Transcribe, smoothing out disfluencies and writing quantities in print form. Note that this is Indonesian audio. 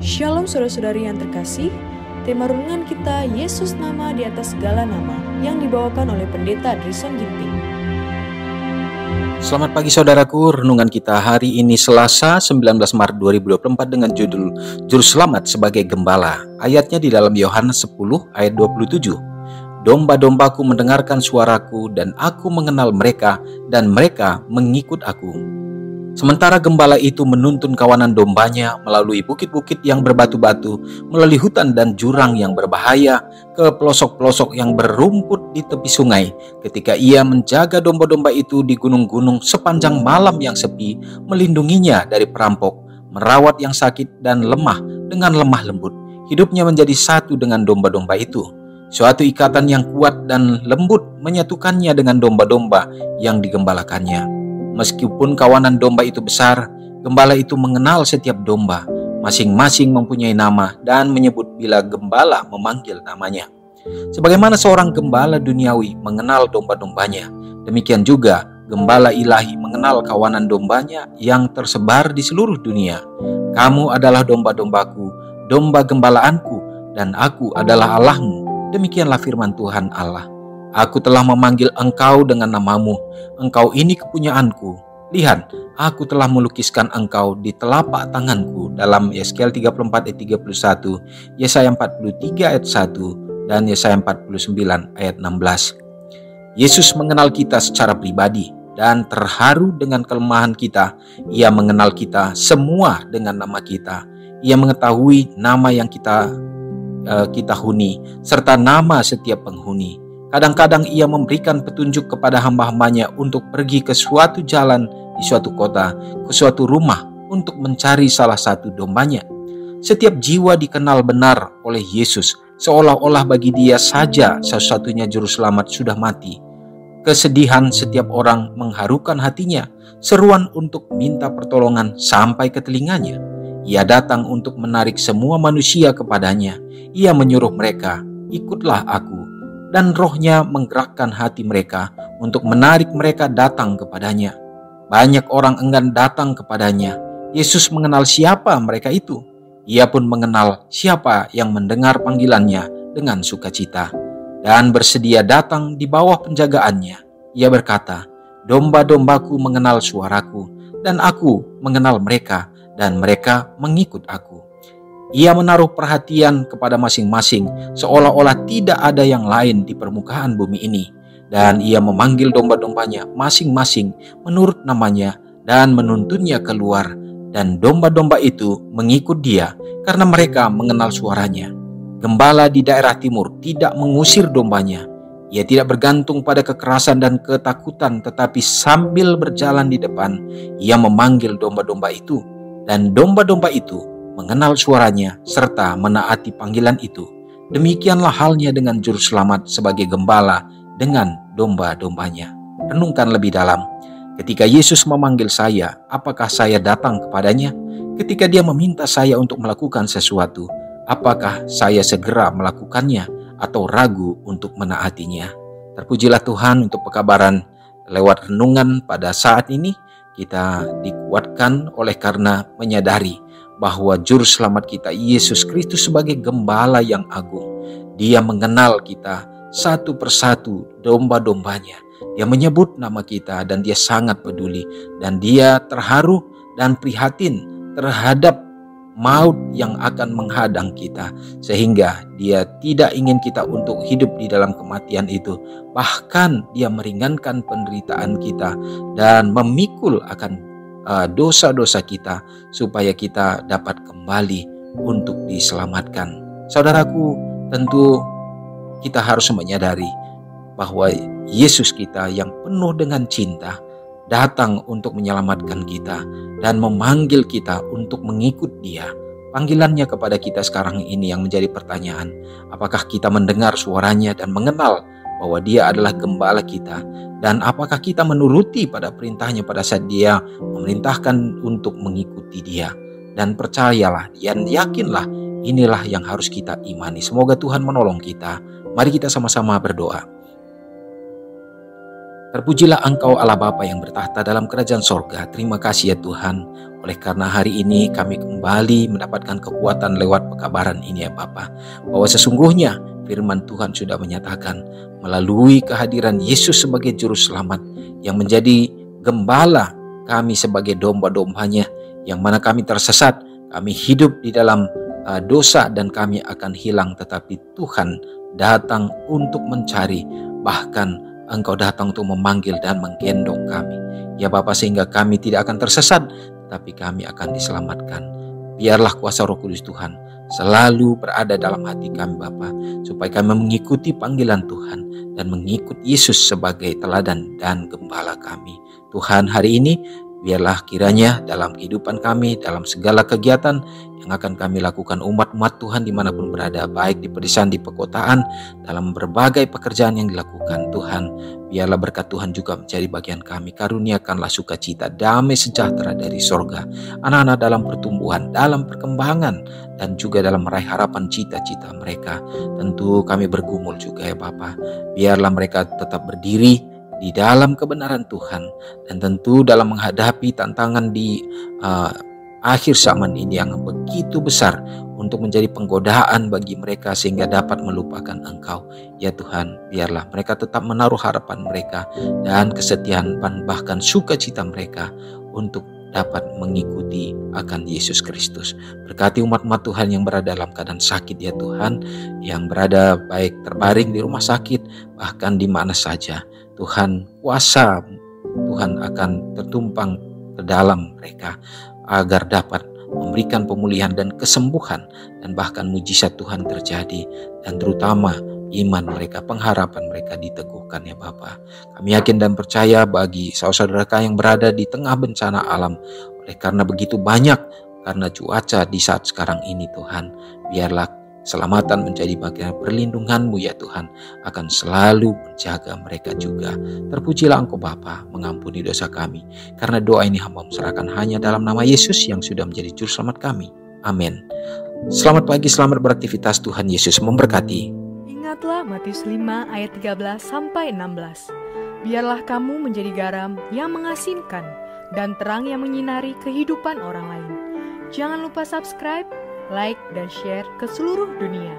Shalom saudara-saudari yang terkasih, tema renungan kita Yesus nama di atas segala nama yang dibawakan oleh Pendeta Drison Ginting. Selamat pagi saudaraku, renungan kita hari ini Selasa 19 Maret 2024 dengan judul Juru Selamat sebagai Gembala. Ayatnya di dalam Yohanes 10 ayat 27. Domba-dombaku mendengarkan suaraku dan aku mengenal mereka dan mereka mengikut aku. Sementara gembala itu menuntun kawanan dombanya melalui bukit-bukit yang berbatu-batu, melalui hutan dan jurang yang berbahaya, ke pelosok-pelosok yang berumput di tepi sungai. Ketika ia menjaga domba-domba itu di gunung-gunung sepanjang malam yang sepi, melindunginya dari perampok, merawat yang sakit dan lemah dengan lemah lembut. Hidupnya menjadi satu dengan domba-domba itu. Suatu ikatan yang kuat dan lembut menyatukannya dengan domba-domba yang digembalakannya. Meskipun kawanan domba itu besar, gembala itu mengenal setiap domba. Masing-masing mempunyai nama dan menyebut bila gembala memanggil namanya. Sebagaimana seorang gembala duniawi mengenal domba-dombanya, demikian juga gembala ilahi mengenal kawanan dombanya yang tersebar di seluruh dunia. Kamu adalah domba-dombaku, domba gembalaanku, dan aku adalah Allahmu. Demikianlah firman Tuhan Allah. Aku telah memanggil engkau dengan namamu, engkau ini kepunyaanku. Lihat, aku telah melukiskan engkau di telapak tanganku. Dalam Yesaya 34 ayat 31, Yesaya 43 ayat 1, dan Yesaya 49 ayat 16. Yesus mengenal kita secara pribadi dan terharu dengan kelemahan kita. Ia mengenal kita semua dengan nama kita. Ia mengetahui nama yang kita huni, serta nama setiap penghuni. Kadang-kadang ia memberikan petunjuk kepada hamba-hambanya untuk pergi ke suatu jalan di suatu kota, ke suatu rumah untuk mencari salah satu dombanya. Setiap jiwa dikenal benar oleh Yesus, seolah-olah bagi dia saja satu-satunya juru selamat sudah mati. Kesedihan setiap orang mengharukan hatinya, seruan untuk minta pertolongan sampai ke telinganya. Ia datang untuk menarik semua manusia kepadanya. Ia menyuruh mereka, ikutlah aku. Dan rohnya menggerakkan hati mereka untuk menarik mereka datang kepadanya. Banyak orang enggan datang kepadanya. Yesus mengenal siapa mereka itu. Ia pun mengenal siapa yang mendengar panggilannya dengan sukacita dan bersedia datang di bawah penjagaannya. Ia berkata, domba-dombaku mengenal suaraku, dan aku mengenal mereka, dan mereka mengikut aku. Ia menaruh perhatian kepada masing-masing, seolah-olah tidak ada yang lain di permukaan bumi ini. Dan ia memanggil domba-dombanya masing-masing menurut namanya dan menuntunnya keluar. Dan domba-domba itu mengikut dia karena mereka mengenal suaranya. Gembala di daerah timur tidak mengusir dombanya. Ia tidak bergantung pada kekerasan dan ketakutan, tetapi sambil berjalan di depan, ia memanggil domba-domba itu. Dan domba-domba itu mengenal suaranya serta menaati panggilan itu. Demikianlah halnya dengan juru selamat sebagai gembala dengan domba-dombanya. Renungkan lebih dalam. Ketika Yesus memanggil saya, apakah saya datang kepadanya? Ketika dia meminta saya untuk melakukan sesuatu, apakah saya segera melakukannya atau ragu untuk menaatinya? Terpujilah Tuhan untuk pekabaran lewat renungan pada saat ini. Kita dikuatkan oleh karena menyadari bahwa juru selamat kita Yesus Kristus sebagai gembala yang agung. Dia mengenal kita satu persatu domba-dombanya. Dia menyebut nama kita dan dia sangat peduli. Dan dia terharu dan prihatin terhadap maut yang akan menghadang kita. Sehingga dia tidak ingin kita untuk hidup di dalam kematian itu. Bahkan dia meringankan penderitaan kita dan memikul akan dosa-dosa kita supaya kita dapat kembali untuk diselamatkan. Saudaraku, tentu kita harus menyadari bahwa Yesus kita yang penuh dengan cinta datang untuk menyelamatkan kita dan memanggil kita untuk mengikut Dia. Panggilannya kepada kita sekarang ini yang menjadi pertanyaan, apakah kita mendengar suaranya dan mengenal bahwa Dia adalah gembala kita, dan apakah kita menuruti pada perintahnya pada saat Dia memerintahkan untuk mengikuti Dia. Dan percayalah dan yakinlah, inilah yang harus kita imani. Semoga Tuhan menolong kita. Mari kita sama-sama berdoa. Terpujilah Engkau Allah Bapa yang bertahta dalam kerajaan sorga. Terima kasih ya Tuhan, oleh karena hari ini kami kembali mendapatkan kekuatan lewat pekabaran ini ya Bapa, bahwa sesungguhnya firman Tuhan sudah menyatakan melalui kehadiran Yesus sebagai juru selamat yang menjadi gembala kami sebagai domba-dombanya, yang mana kami tersesat, kami hidup di dalam dosa dan kami akan hilang, tetapi Tuhan datang untuk mencari, bahkan Engkau datang untuk memanggil dan menggendong kami. Ya Bapa, sehingga kami tidak akan tersesat, tapi kami akan diselamatkan. Biarlah kuasa Roh Kudus Tuhan selalu berada dalam hati kami Bapa, supaya kami mengikuti panggilan Tuhan dan mengikut Yesus sebagai teladan dan gembala kami. Tuhan, hari ini biarlah kiranya dalam kehidupan kami, dalam segala kegiatan yang akan kami lakukan umat-umat Tuhan dimanapun berada, baik di pedesaan, di perkotaan, dalam berbagai pekerjaan yang dilakukan, Tuhan, biarlah berkat Tuhan juga menjadi bagian kami. Karuniakanlah sukacita, damai sejahtera dari sorga, anak-anak dalam pertumbuhan, dalam perkembangan, dan juga dalam meraih harapan cita-cita mereka. Tentu kami bergumul juga ya Bapa, biarlah mereka tetap berdiri di dalam kebenaran Tuhan, dan tentu dalam menghadapi tantangan di akhir zaman ini yang begitu besar untuk menjadi penggodaan bagi mereka sehingga dapat melupakan Engkau. Ya Tuhan, biarlah mereka tetap menaruh harapan mereka dan kesetiaan bahkan sukacita mereka untuk dapat mengikuti akan Yesus Kristus. Berkati umat-umat Tuhan yang berada dalam keadaan sakit ya Tuhan, yang berada baik terbaring di rumah sakit, bahkan di mana saja. Tuhan, kuasa Tuhan akan tertumpang ke dalam mereka agar dapat memberikan pemulihan dan kesembuhan, dan bahkan mujizat Tuhan terjadi, dan terutama iman mereka, pengharapan mereka diteguhkan ya Bapa. Kami yakin dan percaya bagi saudara-saudara yang berada di tengah bencana alam, oleh karena begitu banyak karena cuaca di saat sekarang ini Tuhan, biarlah keselamatan menjadi bagian perlindungan-Mu ya Tuhan, akan selalu menjaga mereka juga. Terpujilah Engkau Bapa, mengampuni dosa kami, karena doa ini hamba serahkan hanya dalam nama Yesus yang sudah menjadi juru selamat kami. Amin. Selamat pagi, selamat beraktivitas. Tuhan Yesus memberkati. Ingatlah Matius 5 ayat 13-16. Biarlah kamu menjadi garam yang mengasinkan dan terang yang menyinari kehidupan orang lain. Jangan lupa subscribe, like, dan share ke seluruh dunia.